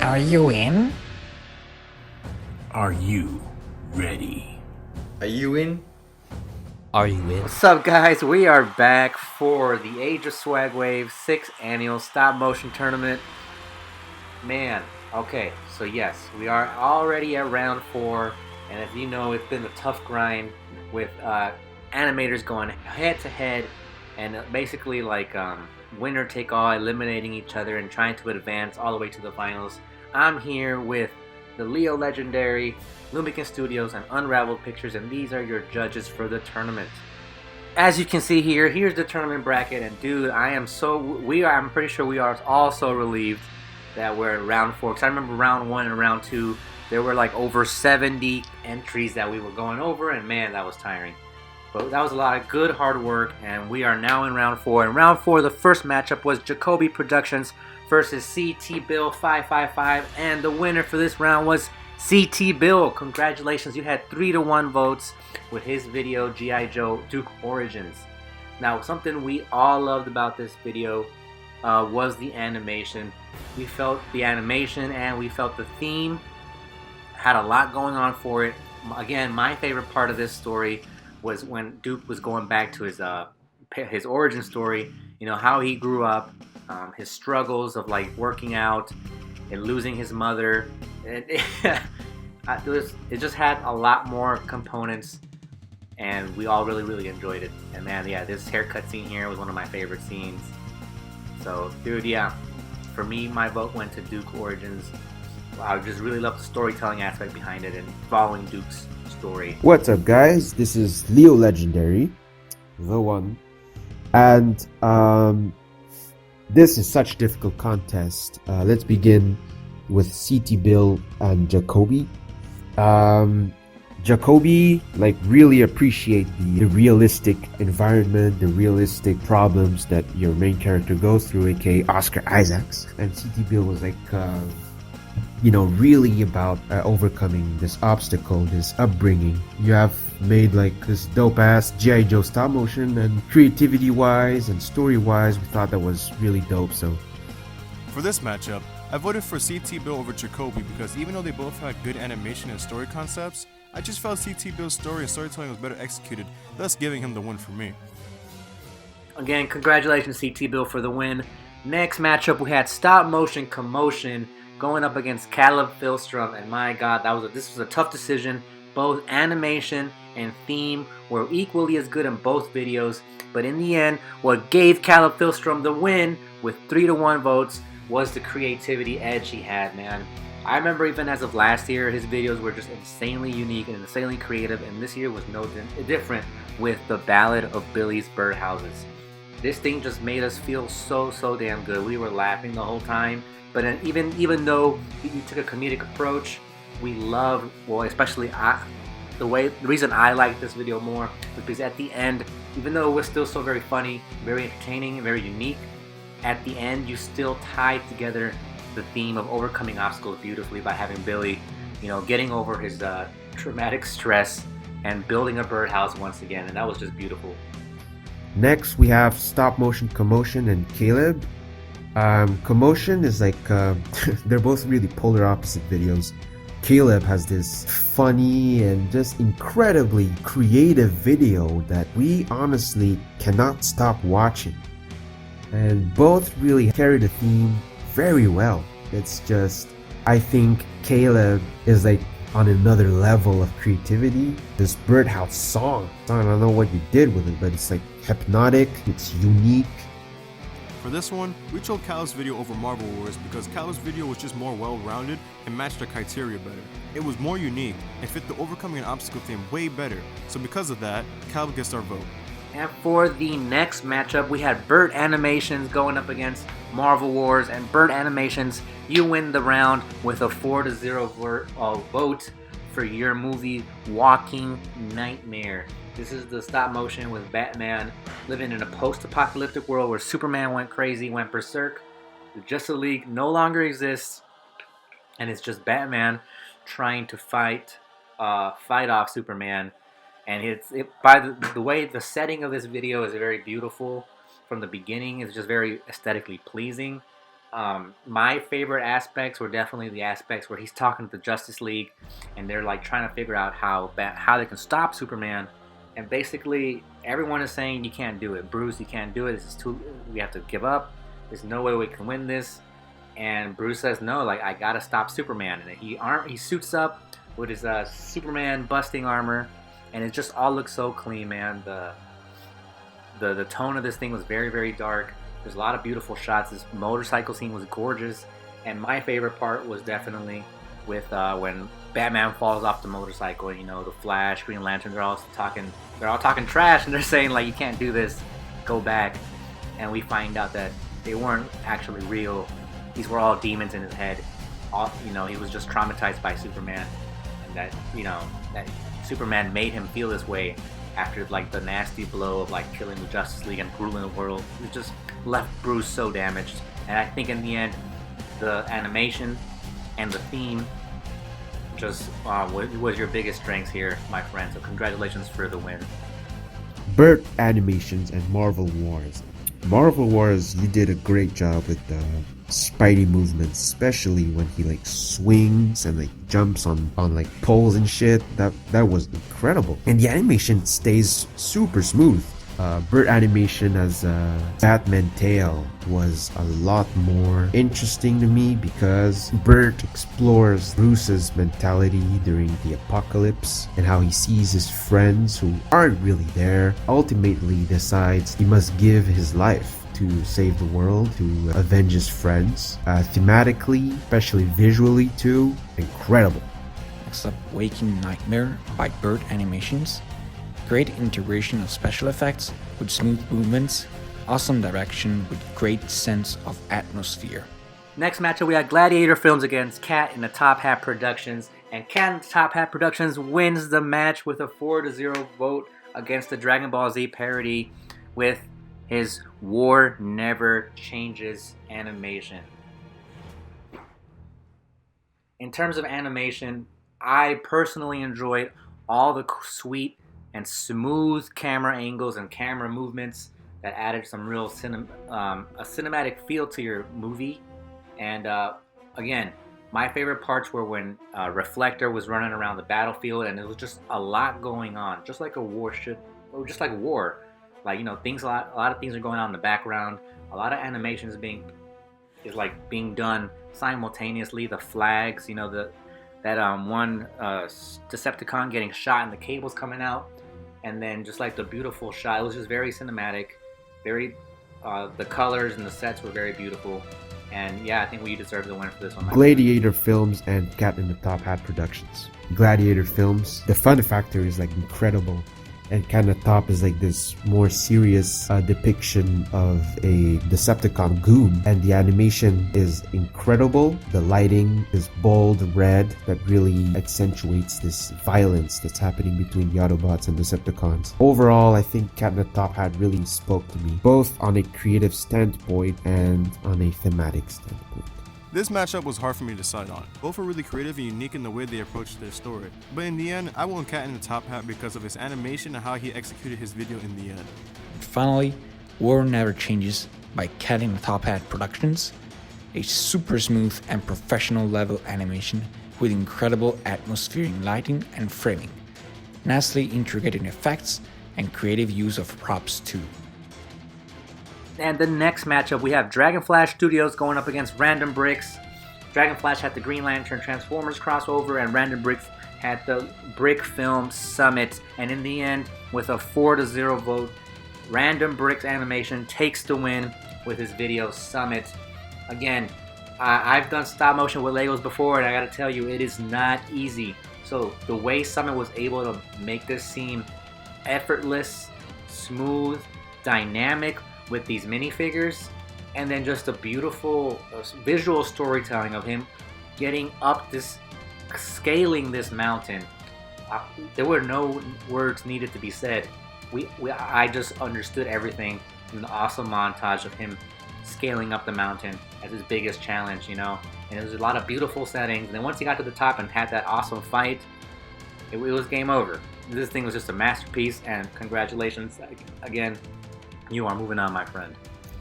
Are you in? Are you ready? Are you in? Are you in? What's up, guys? We are back for the Age of Swagwave 6th Annual Stop Motion Tournament. Man, okay, so yes, we are already at round 4, and as you know, it's been a tough grind with animators going head to head and basically like winner take all, eliminating each other and trying to advance all the way to the finals. I'm here with the Leo Legendary, Lumican Studios, and Unraveled Pictures, and these are your judges for the tournament. As you can see here, here's the tournament bracket, and dude, I'm pretty sure we are all so relieved that we're in round 4, because I remember round 1 and round 2, there were like over 70 entries that we were going over, and man, that was tiring. But that was a lot of good hard work, and we are now in round 4. In round 4, the first matchup was Jacoby Productions versus CT Bill 555, and the winner for this round was CT Bill. Congratulations, you had 3-1 votes with his video G.I. Joe Duke Origins. Now, something we all loved about this video was the animation. We felt the animation and we felt the theme had a lot going on for it. Again, my favorite part of this story was when Duke was going back to his origin story, you know, how he grew up, his struggles of like working out and losing his mother. It just had a lot more components, and we all really enjoyed it. And man, yeah, this haircut scene here was one of my favorite scenes. So, dude, yeah, for me, my vote went to Duke Origins. I just really love the storytelling aspect behind it and following Duke's story. What's up, guys? This is Leo Legendary, the one, and this is such a difficult contest. Let's begin with CT Bill and Jacoby. Jacoby really appreciate the realistic environment, the realistic problems that your main character goes through, aka Oscar Isaacs, and CT Bill was really about overcoming this obstacle, this upbringing. You have made this dope ass G.I. Joe stop motion, and creativity wise and story wise, we thought that was really dope. So for this matchup, I voted for CT Bill over Jacoby because even though they both had good animation and story concepts, I just felt CT Bill's story and storytelling was better executed, thus giving him the win for me. Again, congratulations CT Bill for the win. Next matchup, we had Stop Motion Commotion going up against Caleb Filstrom, and my god, this was a tough decision. Both animation and theme were equally as good in both videos, but in the end, what gave Caleb Filstrom the win with 3-1 votes was the creativity edge he had, man. I remember even as of last year, his videos were just insanely unique and insanely creative, and this year was no different with the Ballad of Billy's Birdhouses. This thing just made us feel so damn good. We were laughing the whole time, but even though you took a comedic approach, we loved, well, especially the reason I liked this video more was because at the end, even though it was still so very funny, very entertaining, and very unique, at the end you still tied together the theme of overcoming obstacles beautifully by having Billy, getting over his traumatic stress and building a birdhouse once again, and that was just beautiful. next we have Stop Motion Commotion and Caleb. Commotion is they're both really polar opposite videos. Caleb has this funny and just incredibly creative video that we honestly cannot stop watching, and both really carry the theme very well. It's just, I think Caleb is on another level of creativity. This birdhouse song, I don't know what you did with it, but it's hypnotic, it's unique. For this one, we chose Caleb's video over Marvel Wars because Caleb's video was just more well-rounded and matched our criteria better. It was more unique and fit the overcoming an obstacle theme way better, so because of that, Caleb gets our vote. And for the next matchup, we had Burt Animations going up against Marvel Wars, and Burt Animations, you win the round with a 4-0 vote for your movie Walking Nightmare. This is the stop motion with Batman living in a post-apocalyptic world where Superman went crazy, went berserk. The Justice League no longer exists, and it's just Batman trying to fight off Superman. And by the way, the setting of this video is very beautiful from the beginning. It's just very aesthetically pleasing. My favorite aspects were definitely the aspects where he's talking to the Justice League, and they're like trying to figure out how they can stop Superman, and basically everyone is saying you can't do it, Bruce, you can't do it. This is too. We have to give up. There's no way we can win this. And Bruce says no, like I gotta stop Superman, and he suits up with his Superman busting armor, and it just all looks so clean, man. The tone of this thing was very, very dark. There's a lot of beautiful shots. This motorcycle scene was gorgeous, and my favorite part was definitely with when Batman falls off the motorcycle. You know, the Flash, Green Lantern, they're all talking trash, and they're saying like, you can't do this, go back. And we find out that they weren't actually real. These were all demons in his head. He was just traumatized by Superman, and that Superman made him feel this way after like the nasty blow of like killing the Justice League and ruling the world. It just left Bruce so damaged. And I think in the end, the animation and the theme just was your biggest strengths here, my friend. So congratulations for the win. Burt Animations and Marvel Wars. Marvel Wars, you did a great job with the Spidey movements, especially when he like swings and like jumps on like poles and shit. That was incredible, and the animation stays super smooth. Burt animation as Batman Tail was a lot more interesting to me because Burt explores Bruce's mentality during the apocalypse and how he sees his friends who aren't really there. Ultimately decides he must give his life to save the world, to avenge his friends. Thematically, especially visually too, incredible. Next up, Waking Nightmare by Bird Animations. Great integration of special effects with smooth movements, awesome direction with great sense of atmosphere. Next matchup, we got Gladiator Films against Cat in the Top Hat Productions, and Cat in the Top Hat Productions wins the match with a 4-0 vote against the Dragon Ball Z parody with his War Never Changes animation. In terms of animation, I personally enjoyed all the sweet and smooth camera angles and camera movements that added some real a cinematic feel to your movie. And again, my favorite parts were when Reflector was running around the battlefield, and it was just a lot going on, just like a war should, or just like war. Like, things a lot of things are going on in the background. A lot of animations being done simultaneously. The flags, that one Decepticon getting shot and the cables coming out, and then just like the beautiful shot. It was just very cinematic, very the colors and the sets were very beautiful. And yeah, I think we deserve the win for this one. Gladiator Films and Cat in the Top Hat Productions. Gladiator Films, the fun factor is like incredible, and Cat in the Top is like this more serious depiction of a Decepticon goon, and the animation is incredible. The lighting is bold red that really accentuates this violence that's happening between the Autobots and Decepticons. Overall, I think Cat in the Top Hat really spoke to me, both on a creative standpoint and on a thematic standpoint. This matchup was hard for me to decide on. Both were really creative and unique in the way they approached their story. But in the end, I went Cat in the Top Hat because of his animation and how he executed his video in the end. And finally, War Never Changes by Cat in the Top Hat Productions. A super smooth and professional level animation with incredible atmospheric lighting and framing. Nicely integrated effects and creative use of props too. And the next matchup, we have Dragon Flash Studios going up against Random Bricks. Dragon Flash had the Green Lantern Transformers crossover, and Random Bricks had the Brick Film Summit. And in the end, with a 4-0 vote, Random Bricks Animation takes the win with his video Summit. Again, I've done stop motion with Legos before, and I gotta tell you, it is not easy. So the way Summit was able to make this seem effortless, smooth, dynamic, with these minifigures, and then just a beautiful visual storytelling of him getting up scaling this mountain. There were no words needed to be said. I just understood everything in the awesome montage of him scaling up the mountain as his biggest challenge, and it was a lot of beautiful settings. And then once he got to the top and had that awesome fight, it was game over. This thing was just a masterpiece, and congratulations again. You are moving on, my friend.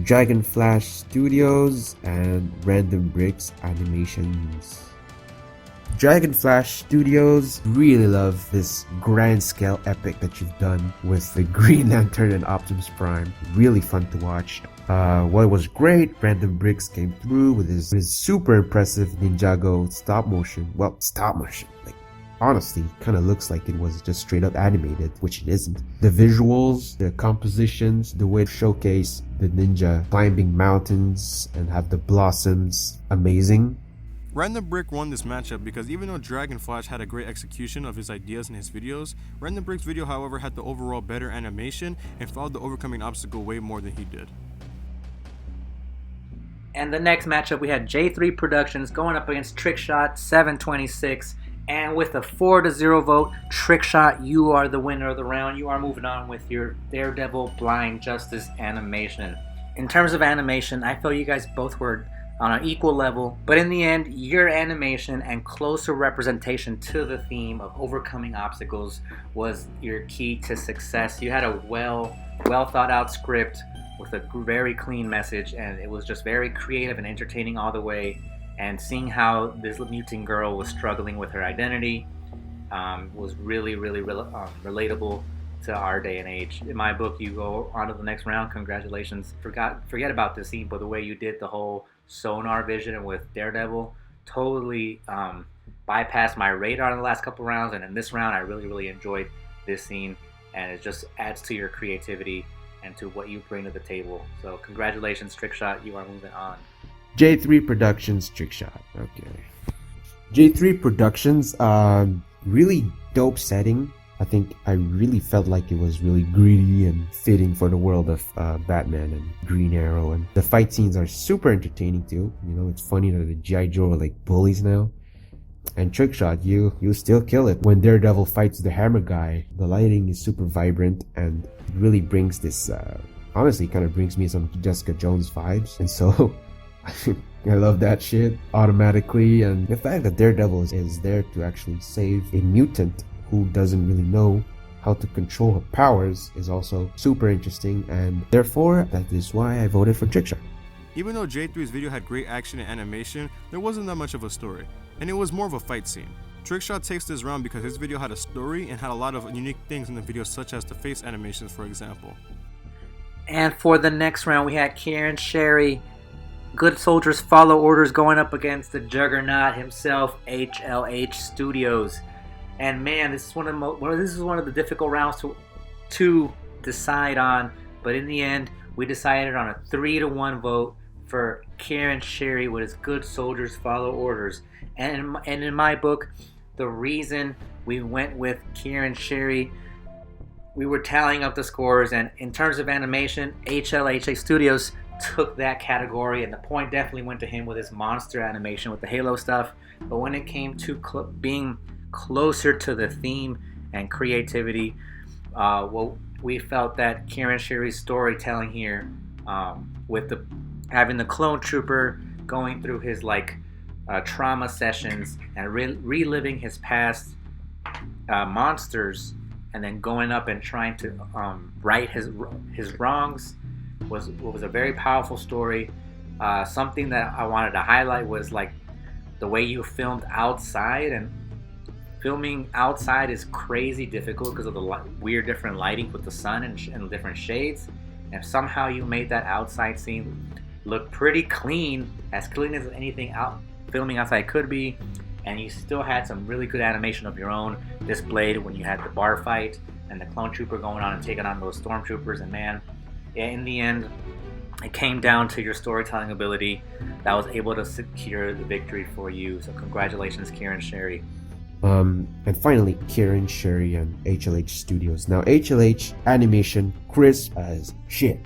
Dragon Flash Studios and Random Bricks Animations. Dragon Flash Studios, really love this grand scale epic that you've done with the Green Lantern and Optimus Prime. Really fun to watch. What was great, Random Bricks came through with his super impressive Ninjago stop motion. Well, stop motion. Like, honestly, kind of looks like it was just straight up animated, which it isn't. The visuals, the compositions, the way to showcase the ninja climbing mountains and have the blossoms, amazing. Random Brick won this matchup because even though Dragon Flash had a great execution of his ideas in his videos, Random Brick's video however had the overall better animation and followed the overcoming obstacle way more than he did. And the next matchup, we had J3 Productions going up against Trickshot 726. And with a 4-0 vote, Trickshot, you are the winner of the round. You are moving on with your Daredevil Blind Justice animation. In terms of animation, I feel you guys both were on an equal level. But in the end, your animation and closer representation to the theme of overcoming obstacles was your key to success. You had a well thought out script with a very clean message, and it was just very creative and entertaining all the way. And seeing how this mutant girl was struggling with her identity was really relatable to our day and age. In my book, you go on to the next round. Congratulations. Forget about the scene, but the way you did the whole sonar vision with Daredevil totally bypassed my radar in the last couple rounds. And in this round, I really enjoyed this scene, and it just adds to your creativity and to what you bring to the table. So congratulations, Trickshot. You are moving on. J3 Productions, Trickshot. Okay. J3 Productions, really dope setting. I think I really felt like it was really greedy and fitting for the world of Batman and Green Arrow. And the fight scenes are super entertaining too. You know, it's funny that the G.I. Joe are like bullies now. And Trickshot, you still kill it. When Daredevil fights the Hammer guy, the lighting is super vibrant and really brings this, honestly, kind of brings me some Jessica Jones vibes. And so I love that shit automatically. And the fact that Daredevil is there to actually save a mutant who doesn't really know how to control her powers is also super interesting. And therefore, that is why I voted for Trickshot. Even though J3's video had great action and animation, there wasn't that much of a story, and it was more of a fight scene. Trickshot takes this round because his video had a story and had a lot of unique things in the video, such as the face animations, for example. And for the next round, we had Kieran Sherry, Good Soldiers Follow Orders, going up against the juggernaut himself, HLH Studios. And man, this is one of the difficult rounds to decide on. But in the end, we decided on a 3-1 vote for Kieran Sherry with his Good Soldiers Follow Orders. And in my book, the reason we went with Kieran Sherry, we were tallying up the scores, and in terms of animation, HLH Studios took that category, and the point definitely went to him with his monster animation with the Halo stuff. But when it came to being closer to the theme and creativity, we felt that Kieran Sherry's storytelling here, with having the clone trooper going through his trauma sessions and reliving his past monsters, and then going up and trying to right his wrongs was a very powerful story. Something that I wanted to highlight was the way you filmed outside, and filming outside is crazy difficult because of the weird different lighting with the sun and different shades, and somehow you made that outside scene look pretty clean as anything filming outside could be. And you still had some really good animation of your own displayed when you had the bar fight and the clone trooper going on and taking on those stormtroopers. And man, in the end, it came down to your storytelling ability that was able to secure the victory for you. So congratulations, Kieran Sherry. And finally, Kieran Sherry and HLH Studios. Now, HLH animation, crisp as shit.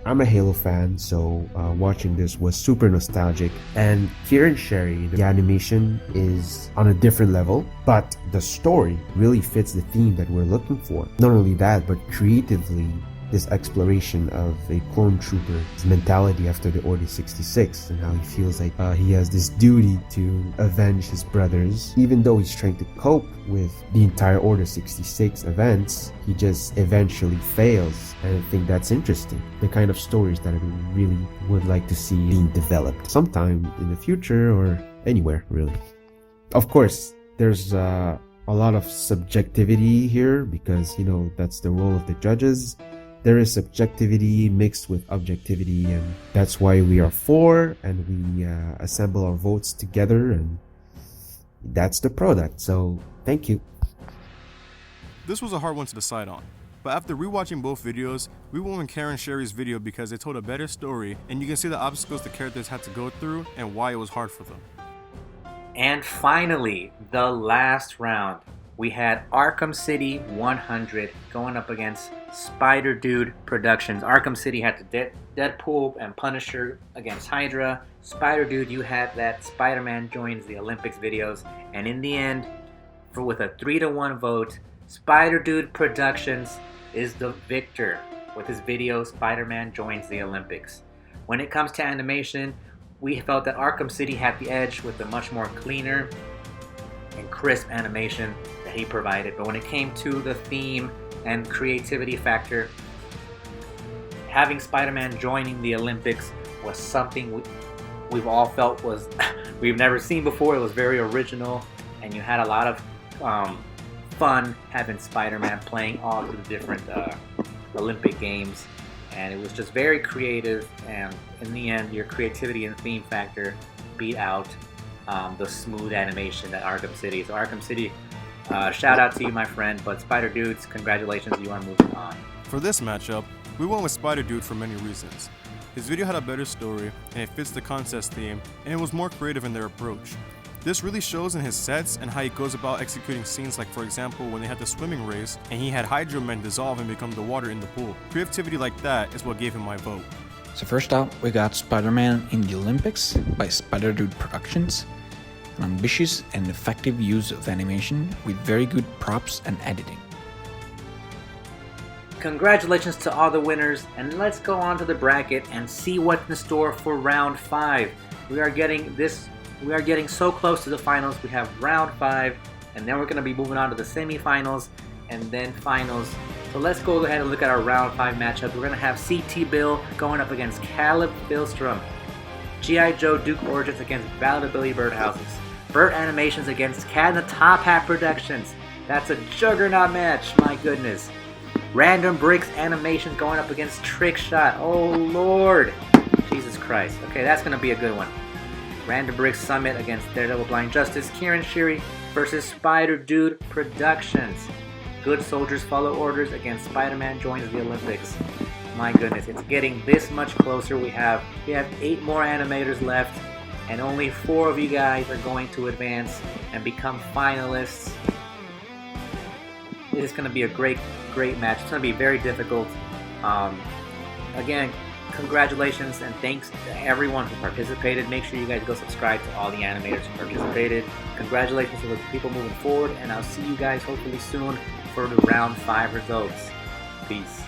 I'm a Halo fan, so watching this was super nostalgic. And Kieran Sherry, the animation is on a different level, but the story really fits the theme that we're looking for. Not only that, but creatively, this exploration of a clone trooper's mentality after the Order 66 and how he feels like he has this duty to avenge his brothers. Even though he's trying to cope with the entire Order 66 events, he just eventually fails. And I think that's interesting. The kind of stories that I really would like to see being developed sometime in the future or anywhere, really. Of course, there's a lot of subjectivity here because, you know, that's the role of the judges. There is subjectivity mixed with objectivity, and that's why we are four and we assemble our votes together, and that's the product. So thank you. This was a hard one to decide on, but after rewatching both videos, we went with Karen Sherry's video because they told a better story and you can see the obstacles the characters had to go through and why it was hard for them. And finally, the last round. We had Arkham City 100 going up against Spider Dude Productions. Arkham City had the Deadpool and Punisher against Hydra. Spider Dude, you had that Spider-Man joins the Olympics videos. And in the end, with a 3-1 vote, Spider Dude Productions is the victor with his video Spider-Man joins the Olympics. When it comes to animation, we felt that Arkham City had the edge with a much more cleaner and crisp animation that he provided. But when it came to the theme and creativity factor, having Spider-Man joining the Olympics was something we've all felt was we've never seen before. It was very original, and you had a lot of fun having Spider-Man playing all of the different Olympic games, and it was just very creative. And in the end, your creativity and theme factor beat out the smooth animation at Arkham City. So Arkham City, shout out to you, my friend, but Spider Dudes, congratulations, you are moving on. For this matchup, we went with Spider Dude for many reasons. His video had a better story, and it fits the contest theme, and it was more creative in their approach. This really shows in his sets and how he goes about executing scenes, like for example when they had the swimming race and he had Hydro Men dissolve and become the water in the pool. Creativity like that is what gave him my vote. So first up, we got Spider-Man in the Olympics by Spider Dude Productions. An ambitious and effective use of animation with very good props and editing. Congratulations to all the winners, and let's go on to the bracket and see what's in store for round 5. We are getting so close to the finals. We have round 5, and then we're going to be moving on to the semifinals and then finals. So let's go ahead and look at our round 5 matchup. We're going to have CT Bill going up against Caleb Billstrom. G.I. Joe Duke Origins against Ballad of Billy Birdhouses. Burt Animations against Cat in the Top Hat Productions. That's a juggernaut match, my goodness. Random Bricks Animations going up against Trick Shot. Oh Lord, Jesus Christ. Okay, that's going to be a good one. Random Bricks Summit against Daredevil Blind Justice. Kieran Shiri versus Spider Dude Productions. Good Soldiers Follow Orders against Spider-Man joins the Olympics. My goodness, it's getting this much closer. We have 8 more animators left, and only 4 of you guys are going to advance and become finalists. It is going to be a great match. It's going to be very difficult. Again, congratulations and thanks to everyone who participated. Make sure you guys go subscribe to all the animators who participated. Congratulations to the people moving forward, and I'll see you guys hopefully soon for the round 5 results. Peace.